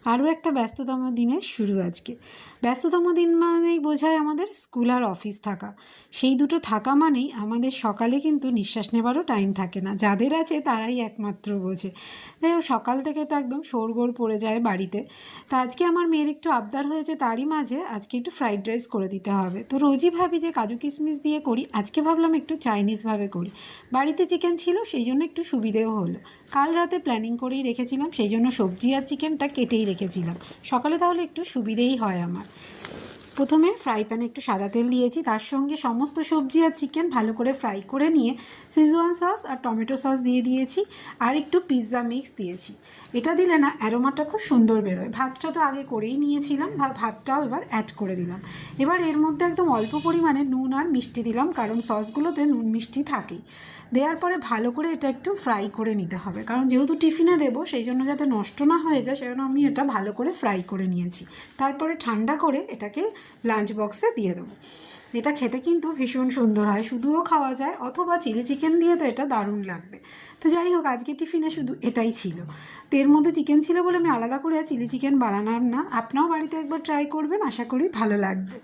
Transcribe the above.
আরও একটা ব্যস্ততম দিনের শুরু আজকে। ব্যস্ততম দিন মানেই বোঝায় আমাদের স্কুল আর অফিস থাকা। সেই দুটো থাকা মানেই আমাদের সকালে কিন্তু নিঃশ্বাস নেবারও টাইম থাকে না। যাদের আছে তারাই একমাত্র বোঝে। যাই হোক, সকাল থেকে তো একদম শোরগোল পড়ে যায় বাড়িতে। তো আজকে আমার মেয়ের একটু আবদার হয়েছে, তারই মাঝে আজকে একটু ফ্রাইড রাইস করে দিতে হবে। তো রোজই ভাবি যে কাজু কিশমিশ দিয়ে করি, আজকে ভাবলাম একটু চাইনিজভাবে করি। বাড়িতে চিকেন ছিল, সেই জন্য একটু সুবিধেও হলো। কাল রাতে প্ল্যানিং করেই রেখেছিলাম, সেই জন্য সবজি আর চিকেনটা কেটেই রেখেছিলাম। সকালে তাহলে একটু সুবিধেই হয় আমার। প্রথমে ফ্রাই প্যানে একটু সাদা তেল দিয়েছি, তার সঙ্গে সমস্ত সবজি আর চিকেন ভালো করে ফ্রাই করে নিয়ে সিজওয়ান সস আর টমেটো সস দিয়ে দিয়েছি, আর একটু পিৎজা মিক্স দিয়েছি। এটা দিলে না অ্যারোমাটা খুব সুন্দর বেরোয়। ভাতটা তো আগে করেই নিয়েছিলাম, ভাতটাও এবার অ্যাড করে দিলাম। এবার এর মধ্যে একদম অল্প পরিমাণে নুন আর মিষ্টি দিলাম, কারণ সসগুলোতে নুন মিষ্টি থাকেই। দেওয়ার পরে ভালো করে এটা একটু ফ্রাই করে নিতে হবে, কারণ যেহেতু টিফিনে দেবো সেই জন্য যাতে নষ্ট না হয়ে যায় সেজন্য আমি এটা ভালো করে ফ্রাই করে নিয়েছি। তারপরে ঠান্ডা করে এটাকে লাঞ্চ বক্সে দিয়ে দেবো। এটা খেতে কিন্তু ভীষণ সুন্দর হয়, শুধুও খাওয়া যায় অথবা চিলি চিকেন দিয়ে তো এটা দারুণ লাগবে। তো যাই হোক, আজকে টিফিনে শুধু এটাই ছিল। তো এর মধ্যে চিকেন ছিল বলে আমি আলাদা করে চিলি চিকেন বানালাম না। আপনারাও বাড়িতে একবার ট্রাই করবেন, আশা করি ভালো লাগবে।